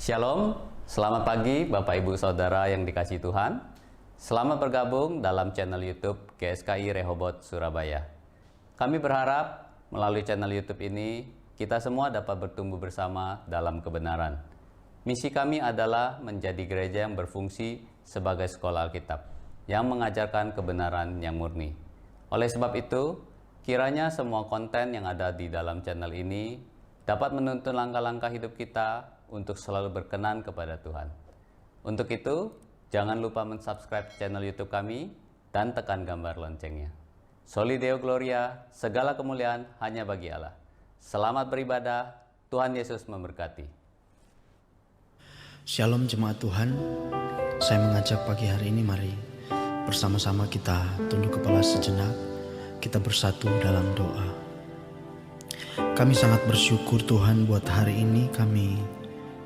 Shalom, selamat pagi Bapak Ibu Saudara yang dikasihi Tuhan. Selamat bergabung dalam channel YouTube GSKI Rehoboth Surabaya. Kami berharap melalui channel YouTube ini kita semua dapat bertumbuh bersama dalam kebenaran. Misi kami adalah menjadi gereja yang berfungsi sebagai sekolah Alkitab yang mengajarkan kebenaran yang murni. Oleh sebab itu, kiranya semua konten yang ada di dalam channel ini dapat menuntun langkah-langkah hidup kita untuk selalu berkenan kepada Tuhan. Untuk itu, jangan lupa mensubscribe channel YouTube kami dan tekan gambar loncengnya. Soli Deo Gloria, segala kemuliaan hanya bagi Allah. Selamat beribadah, Tuhan Yesus memberkati. Shalom jemaat Tuhan, saya mengajak pagi hari ini mari bersama-sama kita tunduk kepala sejenak, kita bersatu dalam doa. Kami sangat bersyukur Tuhan buat hari ini kami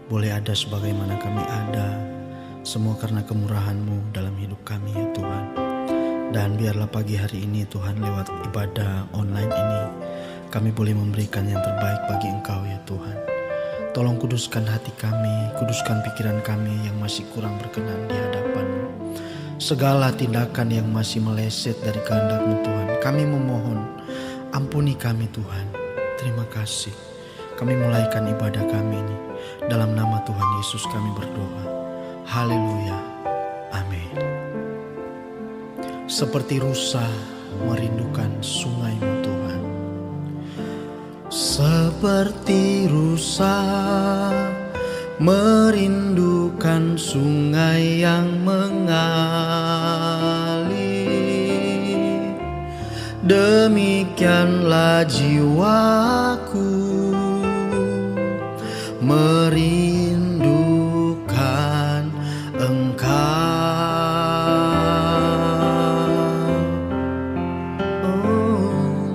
boleh ada sebagaimana kami ada, semua karena kemurahan-Mu dalam hidup kami ya Tuhan. Dan biarlah pagi hari ini Tuhan lewat ibadah online ini kami boleh memberikan yang terbaik bagi Engkau ya Tuhan. Tolong kuduskan hati kami, kuduskan pikiran kami yang masih kurang berkenan di hadapan-Mu. Segala tindakan yang masih meleset dari kehendak-Mu Tuhan, kami memohon ampuni kami Tuhan. Terima kasih. Kami mulaikan ibadah kami ini. Dalam nama Tuhan Yesus kami berdoa. Haleluya. Amin. Seperti rusa merindukan sungai-Mu Tuhan. Seperti rusa merindukan sungai yang mengalir, demikianlah jiwaku merindukan Engkau. Oh,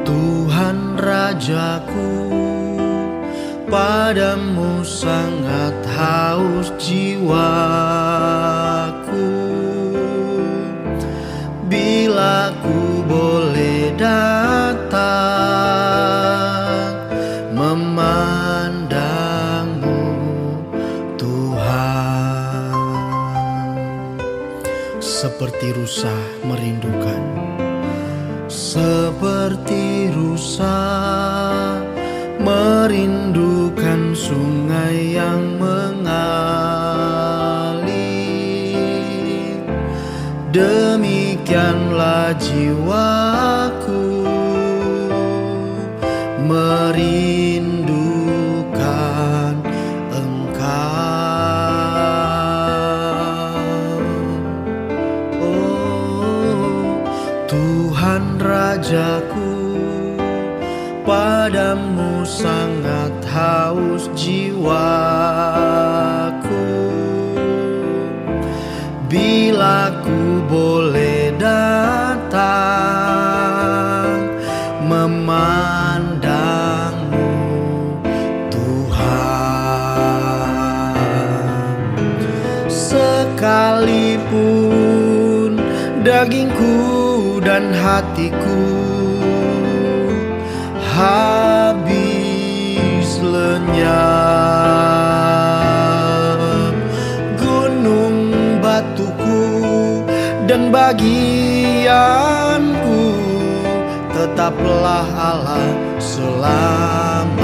Tuhan Rajaku, padamu sangat haus jiwaku. Bila ku boleh datang memandangmu Tuhan. Seperti rusa merindukan, seperti rusa merindukan sungai yang mengalir, demikianlah jiwaku merindukan Engkau. Oh, Tuhan Rajaku, padamu sangat haus jiwaku. Bila ku boleh datang memandangmu Tuhan. Sekalipun dagingku dan hatiku habis lenyap, gunung batuku dan bagianku tetaplah Allah selamanya.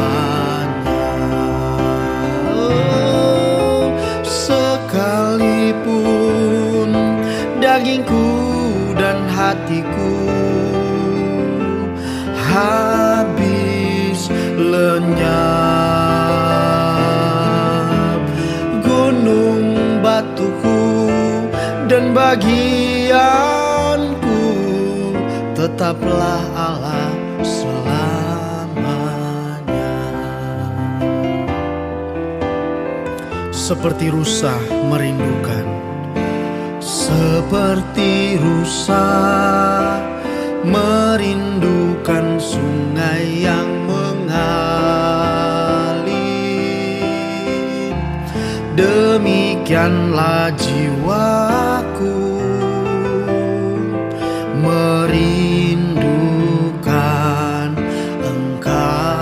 Oh, sekalipun dagingku dan hatiku habis lenyap, gunung batuku dan bagianku tetaplah Allah selamanya. Seperti rusa merindukan, seperti rusa merindukan sungai yang mengalir, demikianlah jiwaku merindukan Engkau.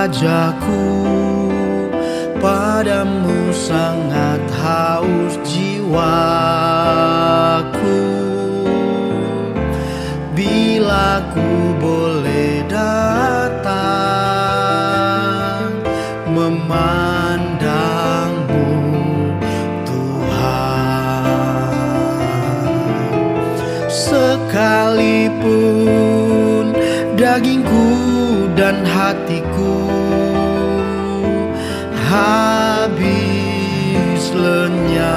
Rajaku, padamu sangat haus jiwaku. Bila ku boleh datang memandangmu Tuhan, sekalipun dagingku dan hatiku habis lenyap,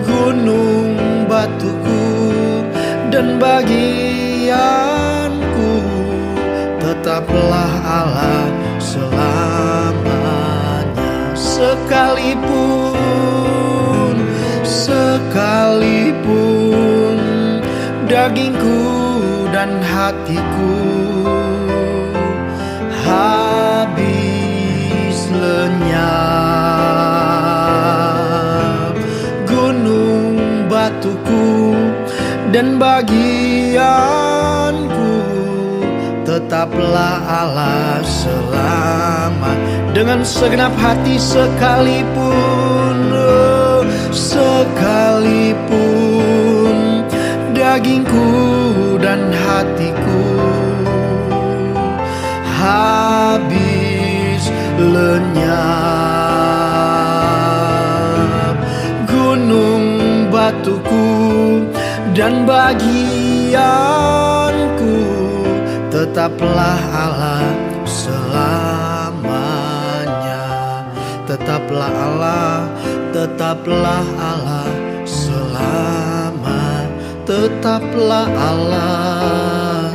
gunung batuku dan bagianku tetaplah Allah selamanya. Sekalipun dagingku dan hatiku habis lenyap, gunung batuku dan bagianku tetaplah Allah selamat. Dengan segenap hati sekalipun, sekalipun dagingku dan hatiku habis lenyap, gunung batuku dan bagianku tetaplah Allah selamanya. Tetaplah Allah, tetaplah Allah selama, tetaplah Allah,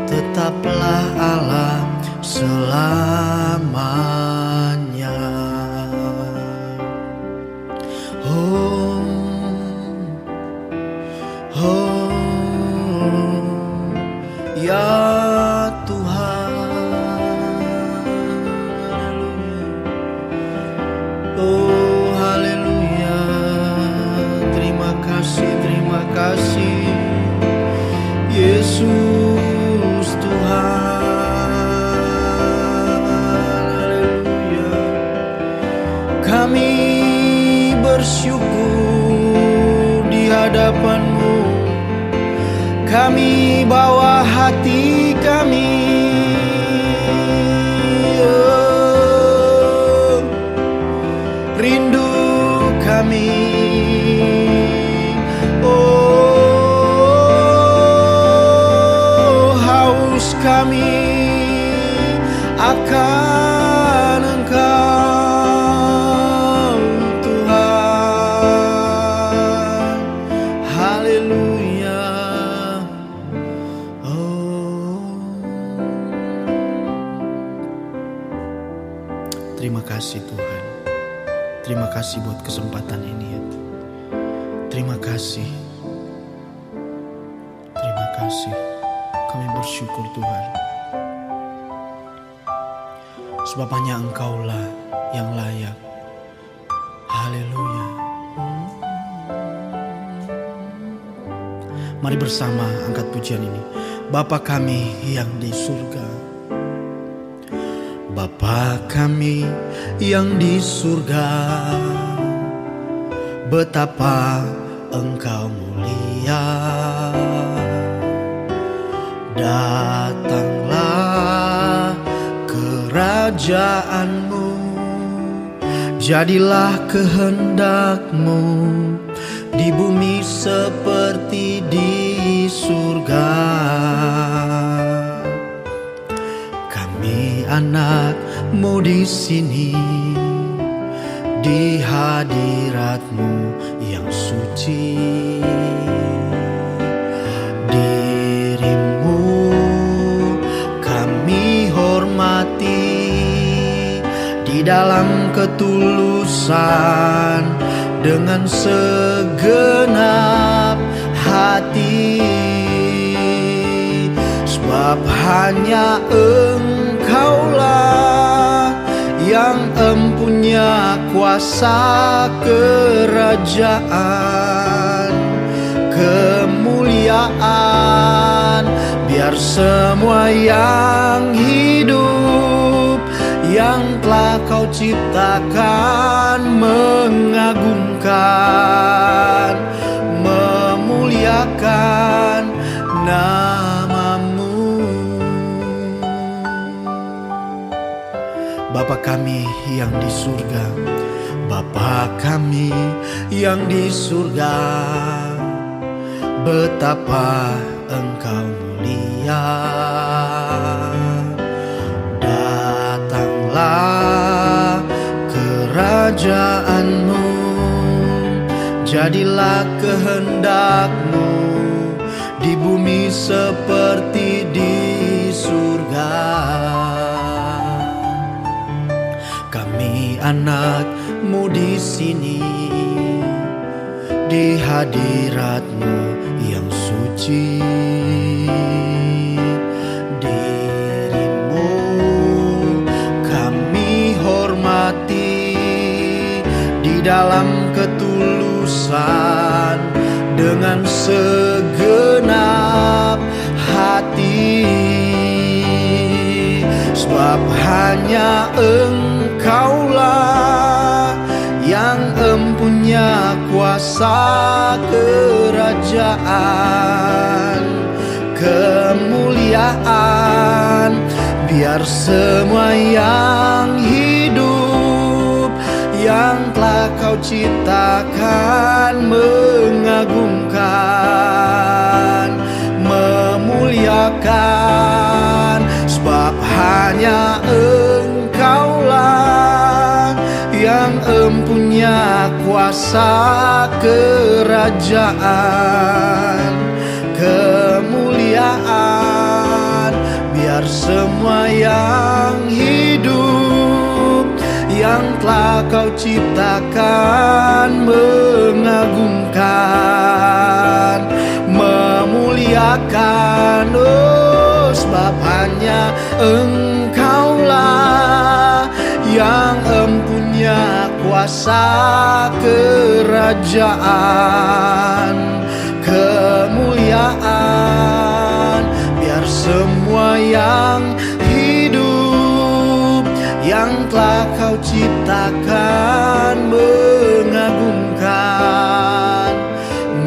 tetaplah Allah selamanya. Oh, oh, ya Tuhan, oh haleluya. Terima kasih Yesus Tuhan, haleluya. Kami bersyukur di hadapan-Mu, kami bawa hati kami, oh, rindu kami, oh, haus kami akan Engkau Tuhan, haleluya. Terima kasih Tuhan. Terima kasih buat kesempatan ini ya. Terima kasih. Terima kasih. Kami bersyukur Tuhan. Sebab hanya Engkaulah yang layak. Haleluya. Mari bersama angkat pujian ini. Bapa kami yang di surga, Bapa kami yang di surga, betapa Engkau mulia. Datanglah kerajaan-Mu, jadilah kehendak-Mu di bumi seperti di surga. Kami anak-Mu di sini, di hadirat-Mu yang suci. Diri-Mu kami hormati, di dalam ketulusan dengan segenap hati. Sebab hanya Engkaulah yang empunya kuasa kerajaan, kemuliaan, biar biar semua yang hidup yang telah kau ciptakan mengagungkan, memuliakan namamu. Bapa kami yang di surga, Bapa kami yang di surga, betapa Engkau mulia. Datanglah kerajaanmu, jadilah kehendak-Mu di bumi seperti di surga. Kami anak-Mu di sini, di hadirat-Mu yang suci. Diri-Mu kami hormati di dalam ketulusan dengan segenap hati, sebab hanya Engkaulah yang empunya kuasa kerajaan, kemuliaan. Biar semua yang hidup yang telah Kau ciptakan mengagungkan, memuliakan, sebab hanya Engkaulah yang empunya kuasa kerajaan, kemuliaan. Biar semua yang hidup yang telah Kau ciptakan mengagungkan, memuliakan. Oh, sebab hanya Engkaulah yang empunya kuasa kerajaan, kemuliaan. Biar semua yang hidup yang telah Kau ciptakan mengagungkan,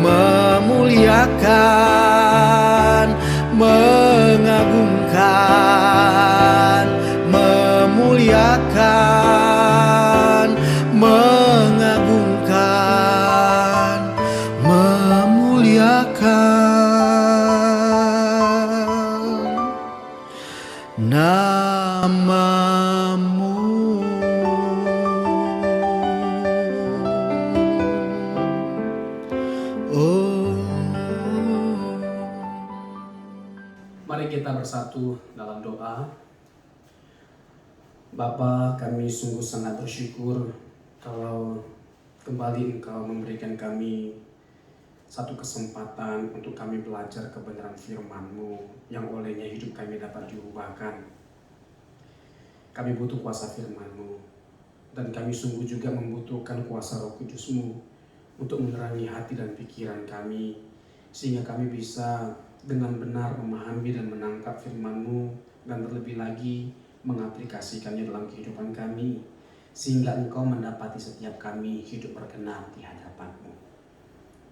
memuliakan, mengagungkan, memuliakan, mengagungkan, memuliakan namamu. Oh. Mari kita bersatu dalam doa. Bapa, kami sungguh sangat bersyukur kalau kembali Engkau memberikan kami satu kesempatan untuk kami belajar kebenaran firman-Mu yang olehnya hidup kami dapat diubahkan. Kami butuh kuasa firman-Mu, dan kami sungguh juga membutuhkan kuasa Roh Kudus-Mu untuk menerangi hati dan pikiran kami, sehingga kami bisa dengan benar memahami dan menangkap firman-Mu, dan terlebih lagi mengaplikasikannya dalam kehidupan kami, sehingga Engkau mendapati setiap kami hidup berkenan di hadapan-Mu.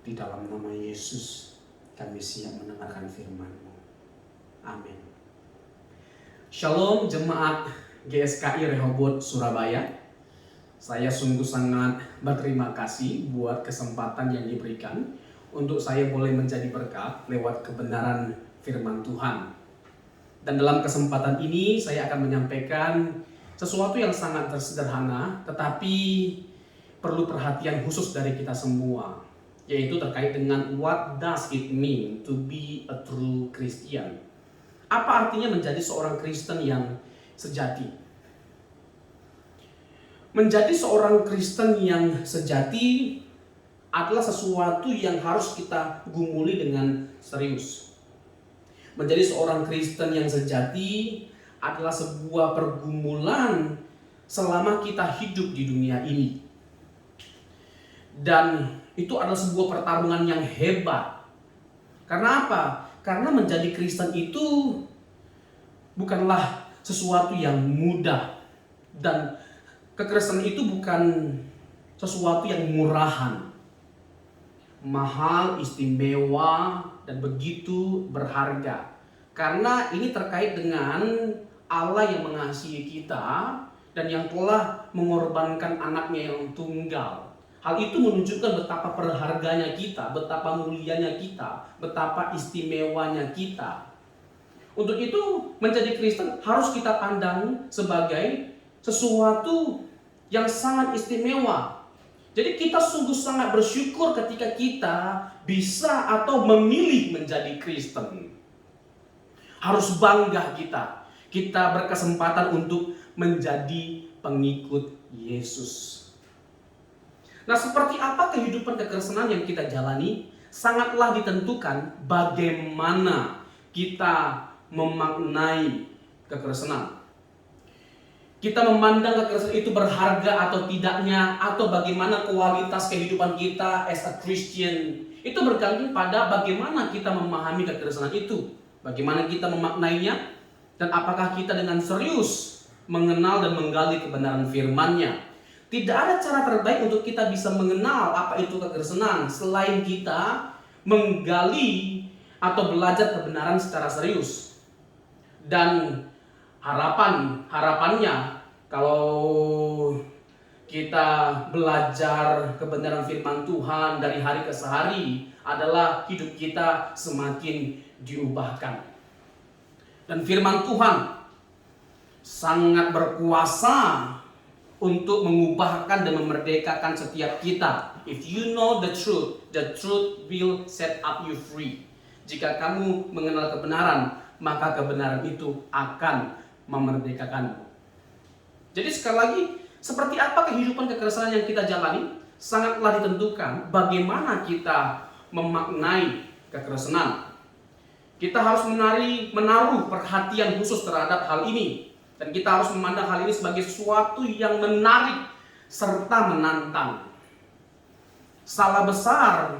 Di dalam nama Yesus kami siap mendengarkan firman-Mu. Amin. Shalom jemaat GSKI Rehoboth Surabaya. Saya sungguh sangat berterima kasih buat kesempatan yang diberikan untuk saya boleh menjadi berkat lewat kebenaran firman Tuhan. Dan dalam kesempatan ini saya akan menyampaikan sesuatu yang sangat sederhana, tetapi perlu perhatian khusus dari kita semua, yaitu terkait dengan what does it mean to be a true Christian. Apa artinya menjadi seorang Kristen yang sejati? Menjadi seorang Kristen yang sejati adalah sesuatu yang harus kita gumuli dengan serius. Menjadi seorang Kristen yang sejati adalah sebuah pergumulan selama kita hidup di dunia ini. Dan itu adalah sebuah pertarungan yang hebat. Karena apa? Karena menjadi Kristen itu bukanlah sesuatu yang mudah, dan kekristenan itu bukan sesuatu yang murahan, mahal, istimewa, dan begitu berharga. Karena ini terkait dengan Allah yang mengasihi kita dan yang telah mengorbankan anaknya yang tunggal. Hal itu menunjukkan betapa berharganya kita, betapa mulianya kita, betapa istimewanya kita. Untuk itu menjadi Kristen harus kita pandang sebagai sesuatu yang sangat istimewa. Jadi kita sungguh sangat bersyukur ketika kita bisa atau memilih menjadi Kristen. Harus bangga kita berkesempatan untuk menjadi pengikut Yesus. Nah, seperti apa kehidupan kekristenan yang kita jalani sangatlah ditentukan bagaimana kita memaknai kekristenan. Kita memandang kekristenan itu berharga atau tidaknya, atau bagaimana kualitas kehidupan kita as a Christian. Itu bergantung pada bagaimana kita memahami kekristenan itu, bagaimana kita memaknainya, dan apakah kita dengan serius mengenal dan menggali kebenaran firman-Nya. Tidak ada cara terbaik untuk kita bisa mengenal apa itu kekristenan selain kita menggali atau belajar kebenaran secara serius. Dan harapannya kalau kita belajar kebenaran firman Tuhan dari hari ke hari adalah hidup kita semakin diubahkan. Dan firman Tuhan sangat berkuasa untuk mengubahkan dan memerdekakan setiap kita. If you know the truth will set up you free. Jika kamu mengenal kebenaran, maka kebenaran itu akan memerdekakanmu. Jadi sekali lagi, seperti apa kehidupan kekristenan yang kita jalani sangatlah ditentukan bagaimana kita memaknai kekristenan. Kita harus menaruh perhatian khusus terhadap hal ini. Dan kita harus memandang hal ini sebagai sesuatu yang menarik serta menantang. Salah besar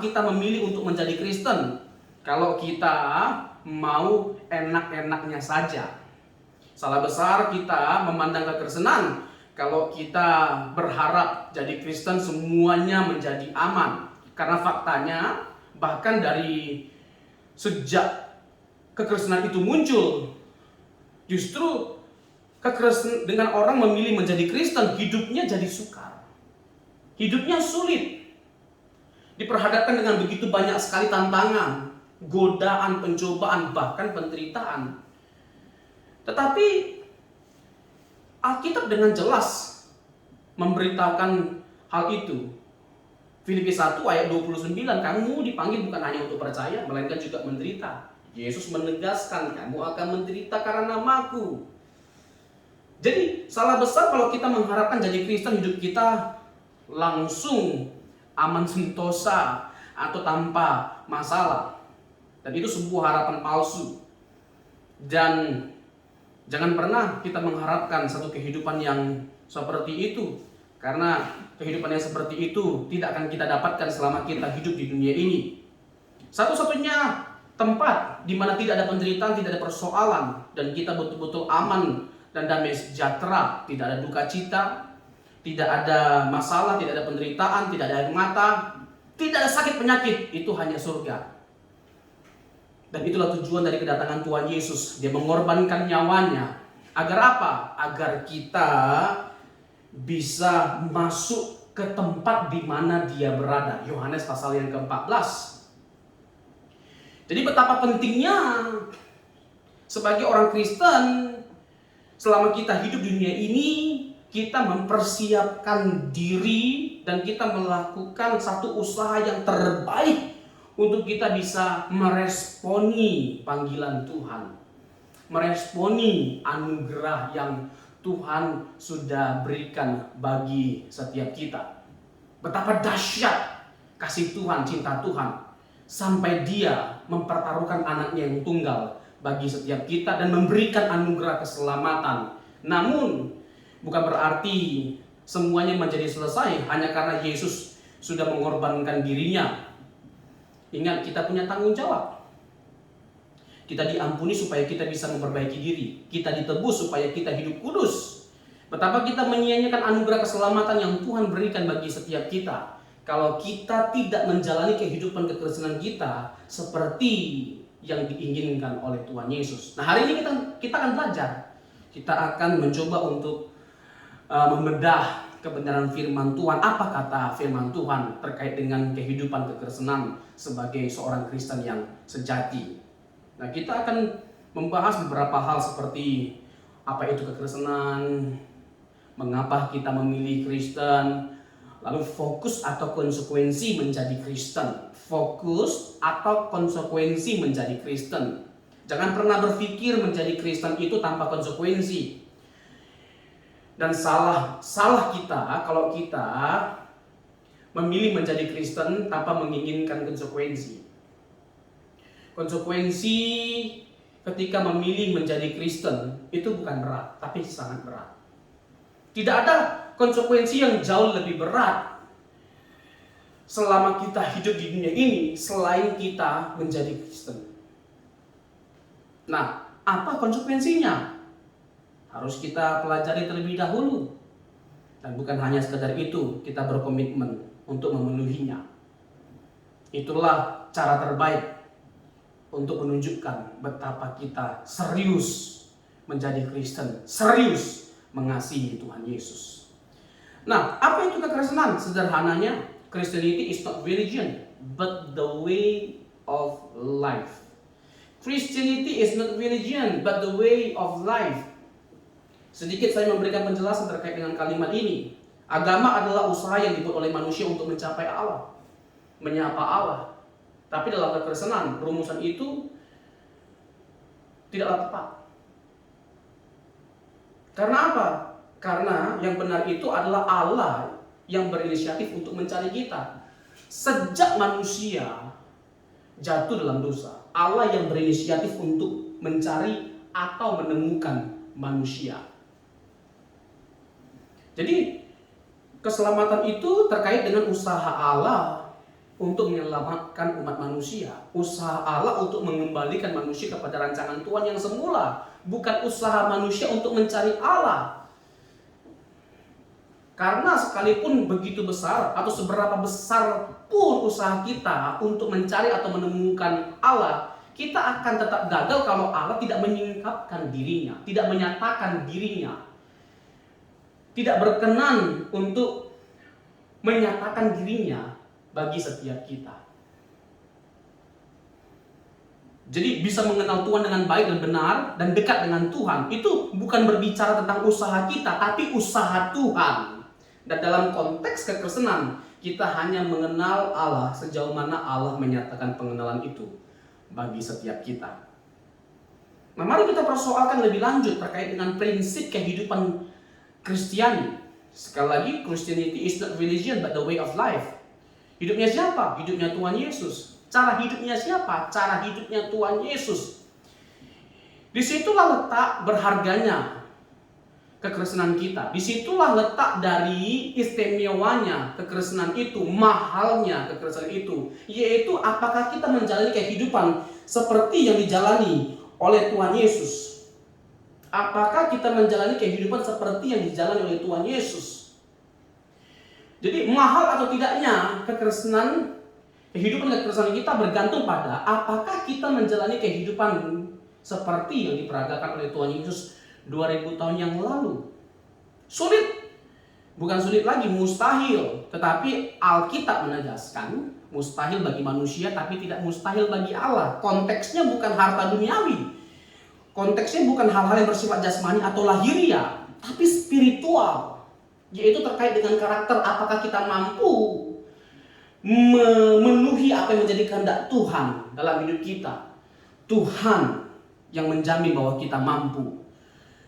kita memilih untuk menjadi Kristen kalau kita mau enak-enaknya saja. Salah besar kita memandang kekristenan kalau kita berharap jadi Kristen semuanya menjadi aman. Karena faktanya bahkan dari sejak kekristenan itu muncul, justru dengan orang memilih menjadi Kristen, hidupnya jadi sukar. Hidupnya sulit. Diperhadapkan dengan begitu banyak sekali tantangan, godaan, pencobaan, bahkan penderitaan. Tetapi Alkitab dengan jelas memberitahukan hal itu. Filipi 1 ayat 29, kamu dipanggil bukan hanya untuk percaya, melainkan juga menderita. Yesus menegaskan, kamu akan menderita karena namaku. Jadi salah besar kalau kita mengharapkan jadi Kristen hidup kita langsung aman sentosa atau tanpa masalah. Dan itu sebuah harapan palsu. Dan jangan pernah kita mengharapkan satu kehidupan yang seperti itu. Karena kehidupan yang seperti itu tidak akan kita dapatkan selama kita hidup di dunia ini. Satu-satunya tempat di mana tidak ada penderitaan, tidak ada persoalan, dan kita betul-betul aman dan damai sejahtera, tidak ada duka cita, tidak ada masalah, tidak ada penderitaan, tidak ada air mata, tidak ada sakit penyakit, itu hanya surga. Dan itulah tujuan dari kedatangan Tuhan Yesus. Dia mengorbankan nyawanya. Agar apa? Agar kita bisa masuk ke tempat di mana dia berada. Yohanes pasal yang ke-14. Jadi betapa pentingnya sebagai orang Kristen selama kita hidup di dunia ini, kita mempersiapkan diri dan kita melakukan satu usaha yang terbaik untuk kita bisa meresponi panggilan Tuhan, meresponi anugerah yang Tuhan sudah berikan bagi setiap kita. Betapa dahsyat kasih Tuhan, cinta Tuhan, sampai dia mempertaruhkan anaknya yang tunggal bagi setiap kita dan memberikan anugerah keselamatan. Namun bukan berarti semuanya menjadi selesai hanya karena Yesus sudah mengorbankan dirinya. Ingat, kita punya tanggung jawab. Kita diampuni supaya kita bisa memperbaiki diri. Kita ditebus supaya kita hidup kudus. Betapa kita menyia-nyiakan anugerah keselamatan yang Tuhan berikan bagi setiap kita kalau kita tidak menjalani kehidupan kekristenan kita seperti yang diinginkan oleh Tuhan Yesus. Nah, hari ini kita akan belajar. Kita akan mencoba untuk membedah kebenaran firman Tuhan. Apa kata firman Tuhan terkait dengan kehidupan kekristenan sebagai seorang Kristen yang sejati. Nah, kita akan membahas beberapa hal seperti apa itu kekristenan, mengapa kita memilih Kristen, lalu fokus atau konsekuensi menjadi Kristen. Fokus atau konsekuensi menjadi Kristen. Jangan pernah berpikir menjadi Kristen itu tanpa konsekuensi. Dan salah kita kalau kita memilih menjadi Kristen tanpa menginginkan konsekuensi. Konsekuensi ketika memilih menjadi Kristen itu bukan berat, tapi sangat berat. Tidak ada konsekuensi yang jauh lebih berat selama kita hidup di dunia ini selain kita menjadi Kristen. Nah, apa konsekuensinya? Harus kita pelajari terlebih dahulu. Dan bukan hanya sekedar itu, kita berkomitmen untuk memenuhinya. Itulah cara terbaik untuk menunjukkan betapa kita serius menjadi Kristen, serius mengasihi Tuhan Yesus. Nah, apa itu kekristenan? Sederhananya, Christianity is not religion, but the way of life. Christianity is not religion, but the way of life. Sedikit saya memberikan penjelasan terkait dengan kalimat ini. Agama adalah usaha yang dibuat oleh manusia untuk mencapai Allah, menyapa Allah. Tapi dalam kekristenan, rumusan itu tidaklah tepat. Karena apa? Karena yang benar itu adalah Allah yang berinisiatif untuk mencari kita. Sejak manusia jatuh dalam dosa, Allah yang berinisiatif untuk mencari atau menemukan manusia. Jadi keselamatan itu terkait dengan usaha Allah untuk menyelamatkan umat manusia. Usaha Allah untuk mengembalikan manusia kepada rancangan Tuhan yang semula. Bukan usaha manusia untuk mencari Allah. Karena sekalipun begitu besar atau seberapa besar pun usaha kita untuk mencari atau menemukan Allah, kita akan tetap gagal kalau Allah tidak menyingkapkan dirinya, tidak menyatakan dirinya, tidak berkenan untuk menyatakan dirinya bagi setiap kita. Jadi bisa mengenal Tuhan dengan baik dan benar dan dekat dengan Tuhan itu bukan berbicara tentang usaha kita, tapi usaha Tuhan. Dan dalam konteks kekristenan, kita hanya mengenal Allah sejauh mana Allah menyatakan pengenalan itu bagi setiap kita. Nah, mari kita persoalkan lebih lanjut terkait dengan prinsip kehidupan Kristiani. Sekali lagi, Christianity is not religion but the way of life. Hidupnya siapa? Hidupnya Tuhan Yesus. Cara hidupnya siapa? Cara hidupnya Tuhan Yesus. Disitulah letak berharganya kekristenan kita. Disitulah letak dari istimewanya kekristenan itu, mahalnya kekristenan itu, yaitu apakah kita menjalani kehidupan seperti yang dijalani oleh Tuhan Yesus. Apakah kita menjalani kehidupan seperti yang dijalani oleh Tuhan Yesus. Jadi mahal atau tidaknya kehidupan kekristenan kita bergantung pada apakah kita menjalani kehidupan seperti yang diperagakan oleh Tuhan Yesus 2000 tahun yang lalu. Sulit. Bukan sulit lagi, mustahil. Tetapi Alkitab menegaskan mustahil bagi manusia tapi tidak mustahil bagi Allah. Konteksnya bukan harta duniawi. Konteksnya bukan hal-hal yang bersifat jasmani atau lahiriah, tapi spiritual. Yaitu terkait dengan karakter, apakah kita mampu memenuhi apa yang menjadi kehendak Tuhan dalam hidup kita. Tuhan yang menjamin bahwa kita mampu.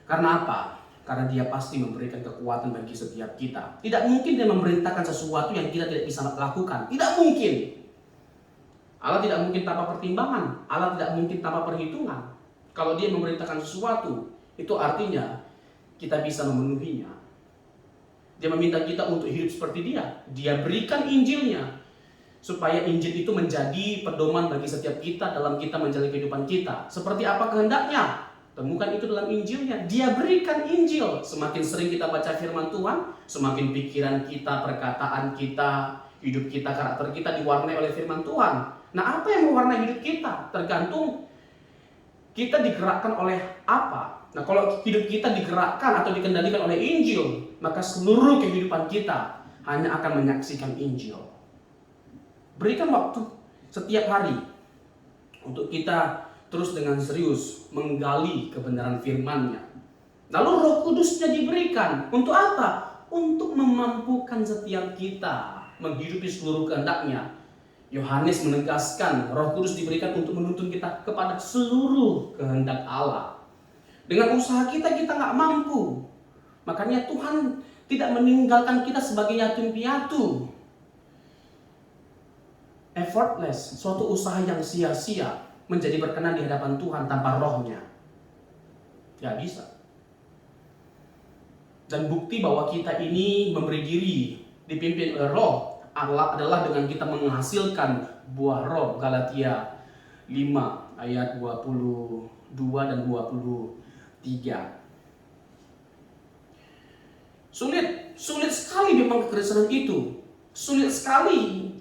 Karena apa? Karena Dia pasti memberikan kekuatan bagi setiap kita. Tidak mungkin Dia memerintahkan sesuatu yang kita tidak bisa lakukan. Tidak mungkin. Allah tidak mungkin tanpa pertimbangan. Allah tidak mungkin tanpa perhitungan. Kalau Dia memerintahkan sesuatu, itu artinya kita bisa memenuhinya. Dia meminta kita untuk hidup seperti Dia. Dia berikan Injilnya. supaya Injil itu menjadi pedoman bagi setiap kita dalam kita menjalani kehidupan kita. Seperti apa kehendaknya? Temukan itu dalam Injilnya. Dia berikan Injil. Semakin sering kita baca firman Tuhan, semakin pikiran kita, perkataan kita, hidup kita, karakter kita diwarnai oleh firman Tuhan. Nah, apa yang mewarnai hidup kita? Tergantung kita digerakkan oleh apa. Nah, kalau hidup kita digerakkan atau dikendalikan oleh Injil, maka seluruh kehidupan kita hanya akan menyaksikan Injil. Berikan waktu setiap hari untuk kita terus dengan serius menggali kebenaran firman-Nya. Lalu Roh Kudusnya diberikan untuk apa? Untuk memampukan setiap kita menghidupi seluruh kehendak-Nya. Yohanes menegaskan Roh Kudus diberikan untuk menuntun kita kepada seluruh kehendak Allah. Dengan usaha kita nggak mampu. Makanya Tuhan tidak meninggalkan kita sebagai yatim piatu. Effortless, suatu usaha yang sia-sia menjadi berkenan di hadapan Tuhan tanpa Roh-Nya. Gak bisa. Dan bukti bahwa kita ini memberi diri dipimpin oleh Roh adalah dengan kita menghasilkan buah Roh. Galatia 5 ayat 22 dan 23. Sulit sekali memang kekristenan itu. Sulit sekali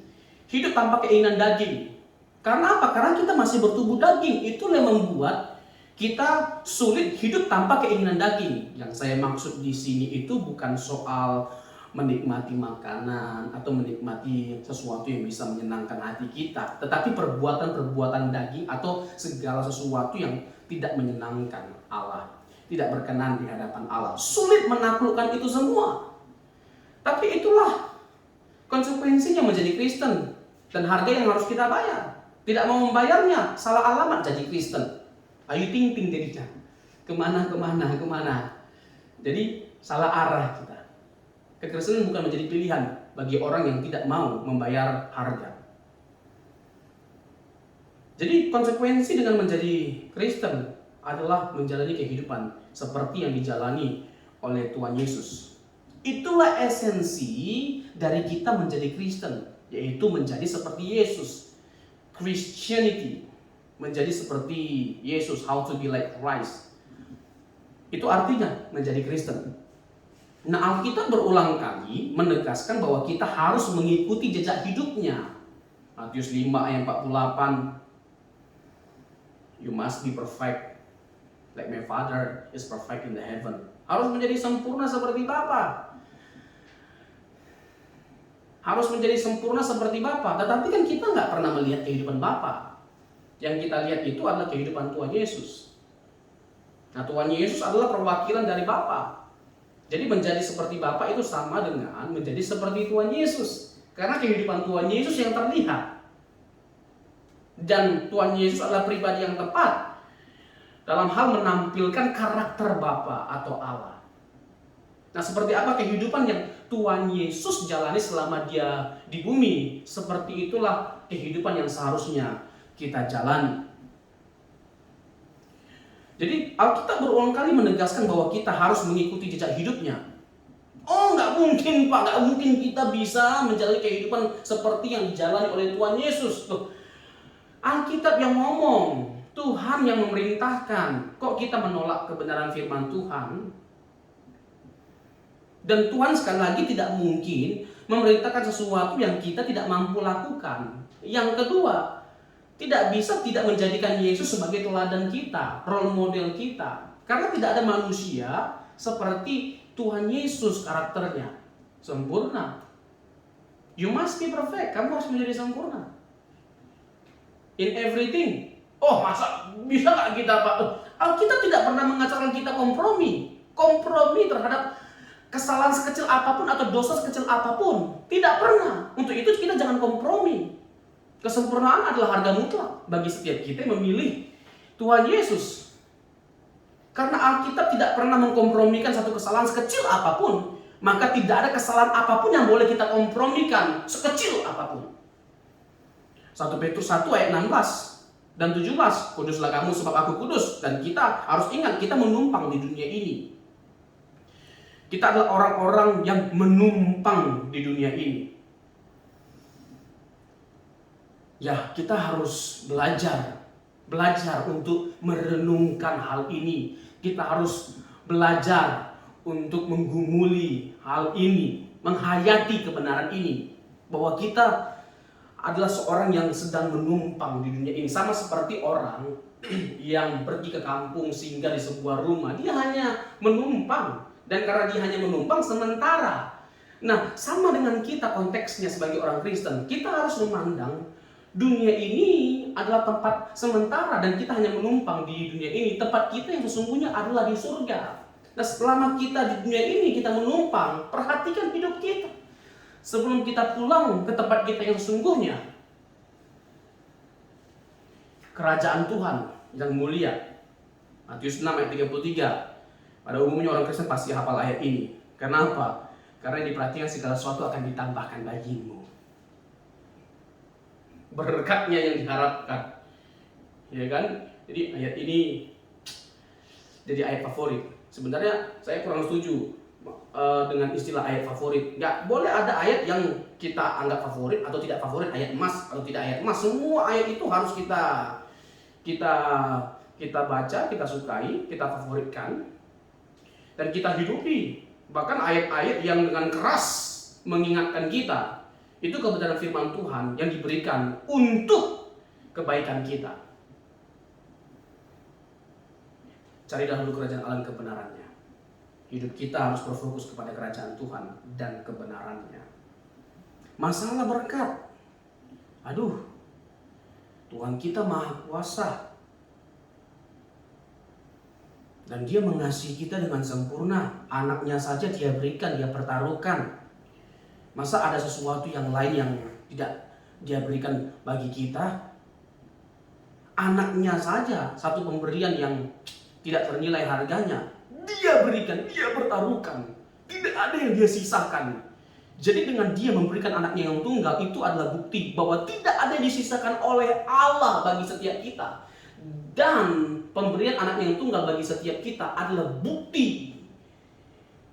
hidup tanpa keinginan daging. Karena apa? Karena kita masih bertubuh daging. Itulah yang membuat kita sulit hidup tanpa keinginan daging. Yang saya maksud di sini itu bukan soal menikmati makanan atau menikmati sesuatu yang bisa menyenangkan hati kita, tetapi perbuatan-perbuatan daging atau segala sesuatu yang tidak menyenangkan Allah, tidak berkenan di hadapan Allah. Sulit menaklukkan itu semua. Tapi itulah konsekuensinya menjadi Kristen dan harga yang harus kita bayar. Tidak mau membayarnya, salah alamat jadi Kristen. Ayo ting-ting jadinya. Kemana. Jadi salah arah kita. Kekristenan bukan menjadi pilihan bagi orang yang tidak mau membayar harga. Jadi konsekuensi dengan menjadi Kristen adalah menjalani kehidupan seperti yang dijalani oleh Tuhan Yesus. Itulah esensi dari kita menjadi Kristen, yaitu menjadi seperti Yesus. Christianity, menjadi seperti Yesus, how to be like Christ. Itu artinya menjadi Kristen. Nah, Alkitab berulang kali menegaskan bahwa kita harus mengikuti jejak hidupnya. Matius 5 ayat 48. You must be perfect like my Father is perfect in the heaven. Harus menjadi sempurna seperti Bapa. Harus menjadi sempurna seperti Bapa. Tetapi kan kita nggak pernah melihat kehidupan Bapa. Yang kita lihat itu adalah kehidupan Tuhan Yesus. Nah, Tuhan Yesus adalah perwakilan dari Bapa. Jadi menjadi seperti Bapa itu sama dengan menjadi seperti Tuhan Yesus. Karena kehidupan Tuhan Yesus yang terlihat. Dan Tuhan Yesus adalah pribadi yang tepat dalam hal menampilkan karakter Bapa atau Allah. Nah, seperti apa kehidupan yang Tuhan Yesus jalani selama dia di bumi? Seperti itulah kehidupan yang seharusnya kita jalani. Jadi Alkitab berulang kali menegaskan bahwa kita harus mengikuti jejak hidupnya. Oh, nggak mungkin Pak, nggak mungkin kita bisa menjalani kehidupan seperti yang dijalani oleh Tuhan Yesus. Tuh, Alkitab yang ngomong, Tuhan yang memerintahkan. Kok kita menolak kebenaran firman Tuhan? Dan Tuhan sekali lagi tidak mungkin memerintahkan sesuatu yang kita tidak mampu lakukan. Yang kedua, tidak bisa tidak menjadikan Yesus sebagai teladan kita, role model kita. Karena tidak ada manusia seperti Tuhan Yesus karakternya. Sempurna. You must be perfect. Kamu harus menjadi sempurna. In everything. Oh, masa bisa gak kita Pak? Alkitab tidak pernah mengajarkan kita kompromi. Kompromi terhadap kesalahan sekecil apapun atau dosa sekecil apapun. Tidak pernah. Untuk itu kita jangan kompromi. Kesempurnaan adalah harga mutlak bagi setiap kita yang memilih Tuhan Yesus. Karena Alkitab tidak pernah mengkompromikan satu kesalahan sekecil apapun. Maka tidak ada kesalahan apapun yang boleh kita kompromikan sekecil apapun. 1 Petrus 1 ayat 16 dan 17. Kuduslah kamu sebab aku kudus. Dan kita harus ingat kita menumpang di dunia ini. Kita adalah orang-orang yang menumpang di dunia ini. Ya, kita harus belajar untuk merenungkan hal ini. Kita harus belajar untuk menggumuli hal ini, menghayati kebenaran ini, bahwa kita adalah seorang yang sedang menumpang di dunia ini. Sama seperti orang yang pergi ke kampung singgah di sebuah rumah, dia hanya menumpang, dan karena dia hanya menumpang sementara. Nah, sama dengan kita konteksnya sebagai orang Kristen, kita harus memandang dunia ini adalah tempat sementara dan kita hanya menumpang di dunia ini. Tempat kita yang sesungguhnya adalah di surga. Nah, selama kita di dunia ini kita menumpang, perhatikan hidup kita. Sebelum kita pulang ke tempat kita yang sesungguhnya, kerajaan Tuhan yang mulia. Matius 6 ayat 33. Pada umumnya orang Kristen pasti hafal ayat ini. Kenapa? Karena diperhatikan segala sesuatu akan ditambahkan bagimu. Berkatnya yang diharapkan, ya kan? Jadi ayat ini jadi ayat favorit. Sebenarnya saya kurang setuju dengan istilah ayat favorit. Nggak boleh ada ayat yang kita anggap favorit atau tidak favorit, ayat emas atau tidak ayat emas. Semua ayat itu harus kita baca, kita sukai, kita favoritkan, dan kita hidupi. Bahkan ayat-ayat yang dengan keras mengingatkan kita, itu kebenaran firman Tuhan yang diberikan untuk kebaikan kita. Cari dahulu kerajaan Allah dan kebenarannya. Hidup kita harus berfokus kepada kerajaan Tuhan dan kebenarannya. Masalah berkat. Aduh, Tuhan kita maha kuasa. Dan dia mengasihi kita dengan sempurna. Anaknya saja dia berikan, dia pertaruhkan. Masa ada sesuatu yang lain yang tidak dia berikan bagi kita? Anaknya saja, satu pemberian yang tidak ternilai harganya, dia berikan, dia pertaruhkan. Tidak ada yang dia sisakan. Jadi dengan dia memberikan anaknya yang tunggal, itu adalah bukti bahwa tidak ada yang disisakan oleh Allah bagi setiap kita. Dan pemberian anaknya yang tunggal bagi setiap kita adalah bukti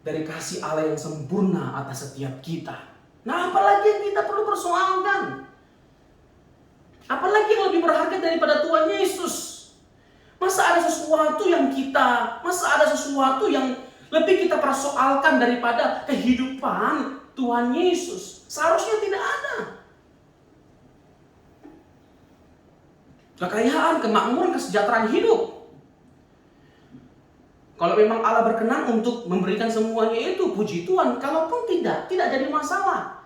dari kasih Allah yang sempurna atas setiap kita. Nah, apalagi yang kita perlu persoalkan? Apalagi yang lebih berharga daripada Tuhan Yesus? Masa ada sesuatu yang lebih kita persoalkan daripada kehidupan Tuhan Yesus? Seharusnya tidak ada. Kekayaan, kemakmuran, kesejahteraan hidup. Kalau memang Allah berkenan untuk memberikan semuanya itu, puji Tuhan. Kalaupun tidak jadi masalah.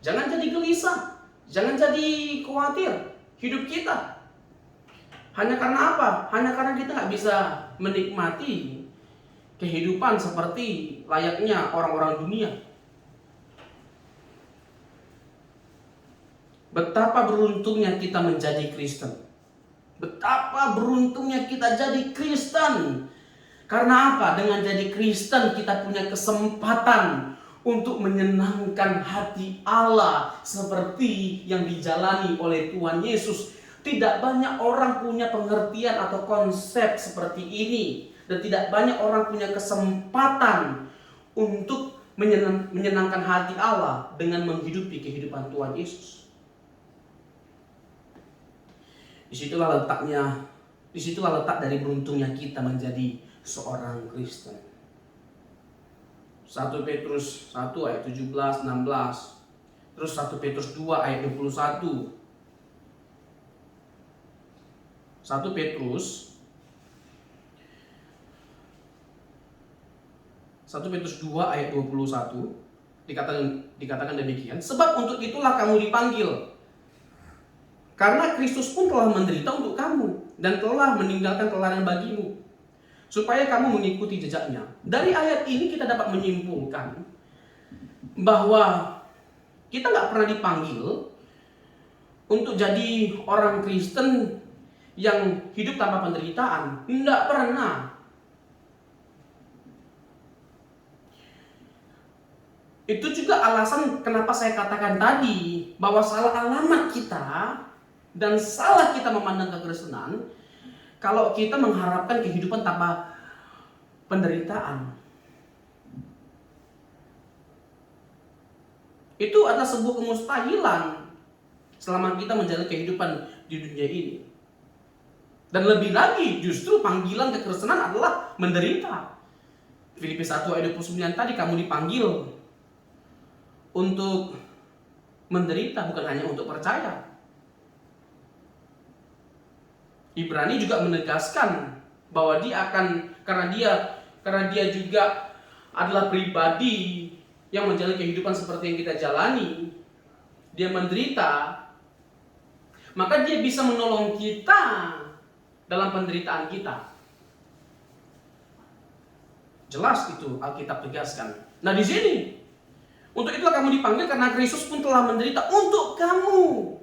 Jangan jadi gelisah, jangan jadi khawatir hidup kita. Hanya karena apa? Hanya karena kita nggak bisa menikmati kehidupan seperti layaknya orang-orang dunia. Betapa beruntungnya kita menjadi Kristen. Betapa beruntungnya kita jadi Kristen. Karena apa? Dengan jadi Kristen kita punya kesempatan untuk menyenangkan hati Allah seperti yang dijalani oleh Tuhan Yesus. Tidak banyak orang punya pengertian atau konsep seperti ini, dan tidak banyak orang punya kesempatan untuk menyenangkan hati Allah dengan menghidupi kehidupan Tuhan Yesus. Disitulah letak dari beruntungnya kita menjadi seorang Kristen. 1 Petrus 1 ayat 17, 16. Terus 1 Petrus 2 ayat 21. 1 Petrus 2 ayat 21 dikatakan demikian. Sebab untuk itulah kamu dipanggil. Karena Kristus pun telah menderita untuk kamu dan telah meninggalkan teladan bagimu, supaya kamu mengikuti jejaknya. Dari ayat ini kita dapat menyimpulkan bahwa kita nggak pernah dipanggil untuk jadi orang Kristen yang hidup tanpa penderitaan. Nggak pernah. Itu juga alasan kenapa saya katakan tadi bahwa salah alamat kita dan salah kita memandang kekristenan kalau kita mengharapkan kehidupan tanpa penderitaan. Itu adalah sebuah kemustahilan selama kita menjalani kehidupan di dunia ini. Dan lebih lagi, justru panggilan kekristenan adalah menderita. Filipi 1 ayat 29 tadi, kamu dipanggil untuk menderita, bukan hanya untuk percaya. Ibrani juga menegaskan bahwa dia akan, karena dia juga adalah pribadi yang menjalani kehidupan seperti yang kita jalani, dia menderita, maka dia bisa menolong kita dalam penderitaan kita. Jelas itu Alkitab tegaskan. Nah di sini, untuk itulah kamu dipanggil karena Kristus pun telah menderita untuk kamu.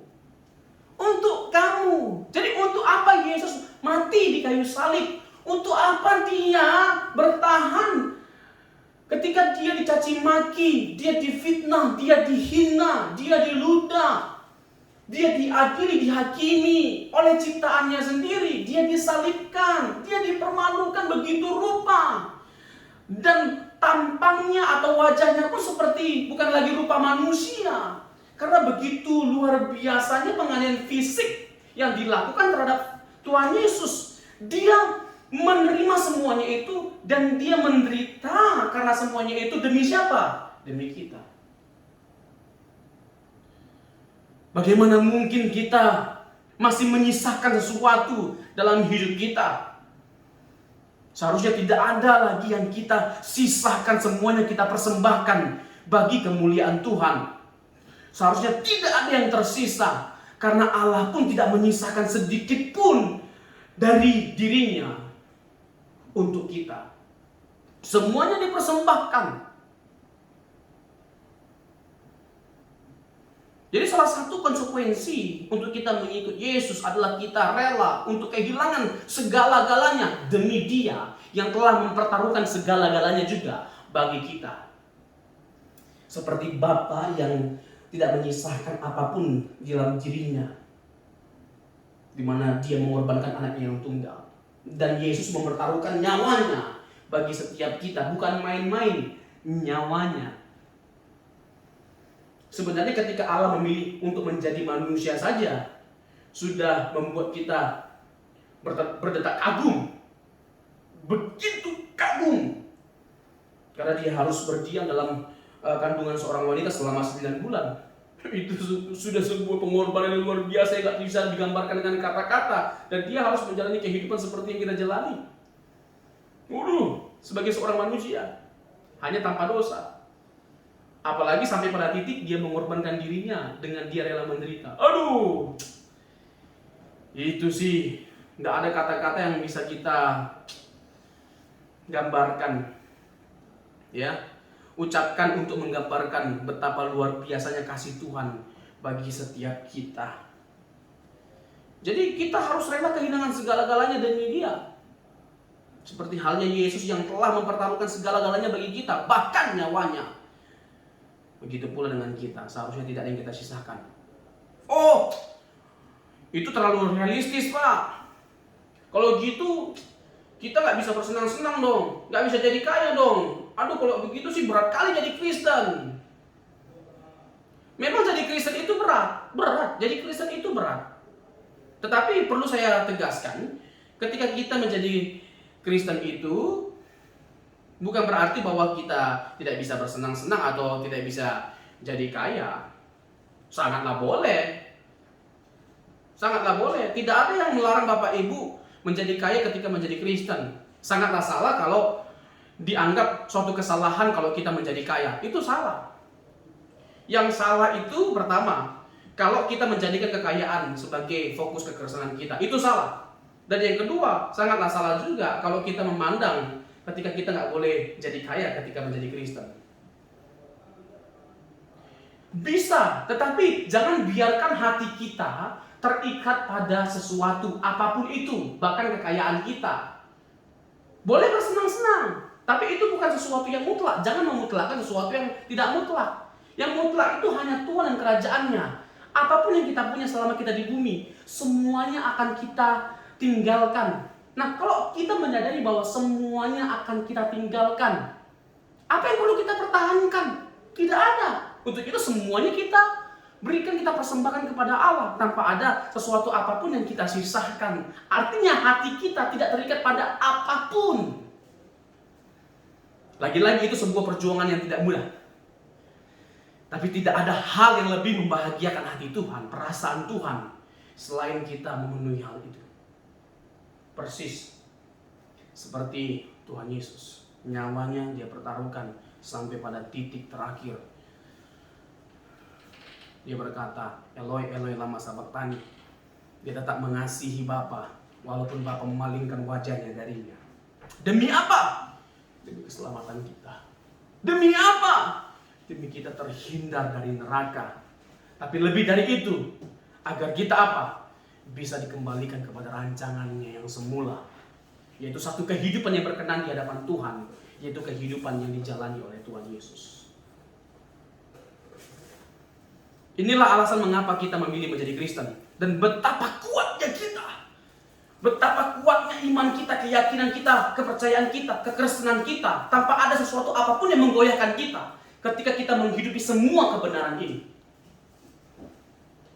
Untuk kamu. Jadi untuk apa Yesus mati di kayu salib? Untuk apa dia bertahan ketika dia dicaci maki, dia difitnah, dia dihina, dia diludah, dia diadili, dihakimi oleh ciptaannya sendiri. Dia disalibkan, dia dipermalukan begitu rupa. Dan tampangnya atau wajahnya pun seperti bukan lagi rupa manusia. Karena begitu luar biasanya penganiayaan fisik yang dilakukan terhadap Tuhan Yesus. Dia menerima semuanya itu dan dia menderita karena semuanya itu demi siapa? Demi kita. Bagaimana mungkin kita masih menyisakan sesuatu dalam hidup kita? Seharusnya tidak ada lagi yang kita sisahkan, semuanya kita persembahkan bagi kemuliaan Tuhan. Seharusnya tidak ada yang tersisa, karena Allah pun tidak menyisakan sedikit pun dari dirinya untuk kita. Semuanya dipersembahkan. Jadi salah satu konsekuensi untuk kita mengikut Yesus adalah kita rela untuk kehilangan segala-galanya demi Dia yang telah mempertaruhkan segala-galanya juga bagi kita. Seperti Bapa yang tidak menyisahkan apapun di dalam dirinya, di mana Dia mengorbankan anaknya yang tunggal. Dan Yesus mempertaruhkan nyawanya bagi setiap kita, bukan main-main, nyawanya. Sebenarnya ketika Allah memilih untuk menjadi manusia saja sudah membuat kita berdetak kagum. Begitu kagum. Karena dia harus berdiam dalam kandungan seorang wanita selama 9 bulan. Itu sudah sebuah pengorbanan yang luar biasa yang tidak bisa digambarkan dengan kata-kata. Dan dia harus menjalani kehidupan seperti yang kita jalani. Sebagai seorang manusia, hanya tanpa dosa. Apalagi sampai pada titik dia mengorbankan dirinya dengan dia rela menderita. Itu sih nggak ada kata-kata yang bisa kita gambarkan, ya, ucapkan untuk menggambarkan betapa luar biasanya kasih Tuhan bagi setiap kita. Jadi kita harus rela kehilangan segala-galanya demi Dia. Seperti halnya Yesus yang telah mempertaruhkan segala-galanya bagi kita, bahkan nyawanya. Begitu pula dengan kita, seharusnya tidak ada yang kita sisakan. Itu terlalu realistis, Pak. Kalau gitu, kita nggak bisa bersenang-senang dong, nggak bisa jadi kaya dong. Kalau begitu sih berat kali jadi Kristen. Memang jadi Kristen itu berat. Jadi Kristen itu berat. Tetapi perlu saya tegaskan, ketika kita menjadi Kristen itu bukan berarti bahwa kita tidak bisa bersenang-senang atau tidak bisa jadi kaya. Sangatlah boleh. Sangatlah boleh. Tidak ada yang melarang Bapak Ibu menjadi kaya ketika menjadi Kristen. Sangatlah salah kalau dianggap suatu kesalahan kalau kita menjadi kaya. Itu salah. Yang salah itu pertama, kalau kita menjadikan kekayaan sebagai fokus kekristenan kita. Itu salah. Dan yang kedua, sangatlah salah juga kalau kita memandang ketika kita nggak boleh jadi kaya ketika menjadi Kristen. Bisa, tetapi jangan biarkan hati kita terikat pada sesuatu apapun itu, bahkan kekayaan kita. Boleh bersenang-senang, tapi itu bukan sesuatu yang mutlak. Jangan memutlakkan sesuatu yang tidak mutlak. Yang mutlak itu hanya Tuhan dan kerajaannya. Apapun yang kita punya selama kita di bumi, semuanya akan kita tinggalkan. Nah, kalau kita menyadari bahwa semuanya akan kita tinggalkan, apa yang perlu kita pertahankan? Tidak ada. Untuk itu semuanya kita berikan, kita persembahkan kepada Allah tanpa ada sesuatu apapun yang kita sisahkan. Artinya hati kita tidak terikat pada apapun. Lagi-lagi itu sebuah perjuangan yang tidak mudah. Tapi tidak ada hal yang lebih membahagiakan hati Tuhan, perasaan Tuhan, selain kita memenuhi hal itu. Persis seperti Tuhan Yesus, nyawanya dia pertaruhkan sampai pada titik terakhir. Dia berkata, Eloi, Eloi lama sabachthani. Dia tetap mengasihi Bapa walaupun Bapa memalingkan wajahnya darinya. Demi apa? Demi keselamatan kita. Demi apa? Demi kita terhindar dari neraka. Tapi lebih dari itu, agar kita apa? Bisa dikembalikan kepada rancangannya yang semula. Yaitu satu kehidupan yang berkenan di hadapan Tuhan. Yaitu kehidupan yang dijalani oleh Tuhan Yesus. Inilah alasan mengapa kita memilih menjadi Kristen. Dan betapa kuatnya kita. Betapa kuatnya iman kita, keyakinan kita, kepercayaan kita, kekristenan kita. Tanpa ada sesuatu apapun yang menggoyahkan kita. Ketika kita menghidupi semua kebenaran ini.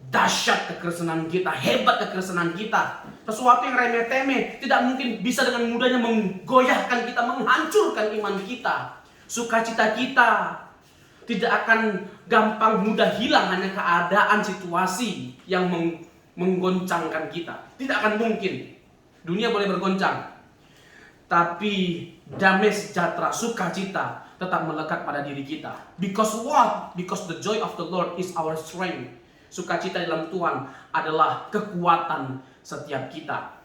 Dahsyat kekristenan kita, hebat kekristenan kita. Sesuatu yang remeh-temeh tidak mungkin bisa dengan mudahnya menggoyahkan kita, menghancurkan iman kita. Sukacita kita tidak akan gampang mudah hilang hanya keadaan situasi yang menggoncangkan kita. Tidak akan mungkin. Dunia boleh bergoncang, tapi damai sejahtera, sukacita tetap melekat pada diri kita. Because what? Because the joy of the Lord is our strength. Sukacita dalam Tuhan adalah kekuatan setiap kita.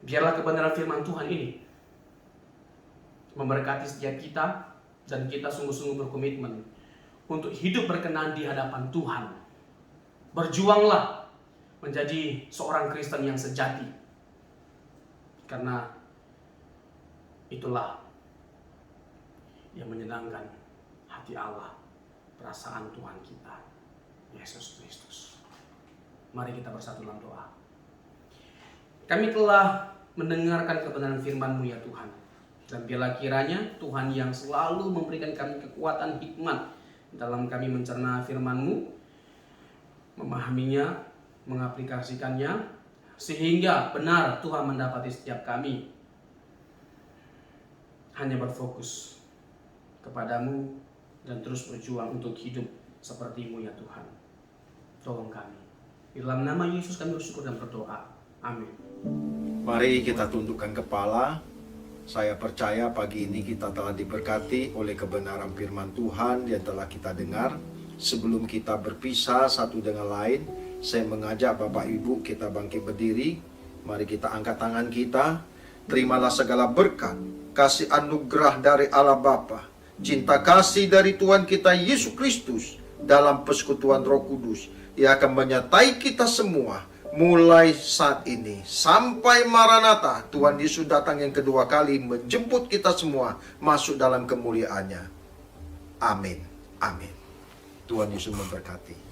Biarlah kebenaran firman Tuhan ini memberkati setiap kita. Dan kita sungguh-sungguh berkomitmen untuk hidup berkenan di hadapan Tuhan. Berjuanglah menjadi seorang Kristen yang sejati. Karena itulah yang menyenangkan hati Allah, perasaan Tuhan kita, Yesus Kristus. Mari kita bersatu dalam doa. Kami telah mendengarkan kebenaran firman-Mu ya Tuhan. Dan biarlah kiranya Tuhan yang selalu memberikan kami kekuatan hikmat dalam kami mencerna firman-Mu, memahaminya, mengaplikasikannya, sehingga benar Tuhan mendapati setiap kami hanya berfokus kepadamu dan terus berjuang untuk hidup seperti-Mu ya Tuhan. Tolong kami. Di dalam nama Yesus kami bersyukur dan berdoa. Amin. Mari kita tundukkan kepala. Saya percaya pagi ini kita telah diberkati oleh kebenaran firman Tuhan yang telah kita dengar. Sebelum kita berpisah satu dengan lain, saya mengajak Bapak Ibu kita bangkit berdiri. Mari kita angkat tangan kita. Terimalah segala berkat, kasih anugerah dari Allah Bapa, cinta kasih dari Tuhan kita Yesus Kristus dalam persekutuan Roh Kudus yang akan menyertai kita semua mulai saat ini sampai Maranatha, Tuhan Yesus datang yang kedua kali menjemput kita semua masuk dalam kemuliaannya. Amin. Amin. Tuhan Yesus memberkati.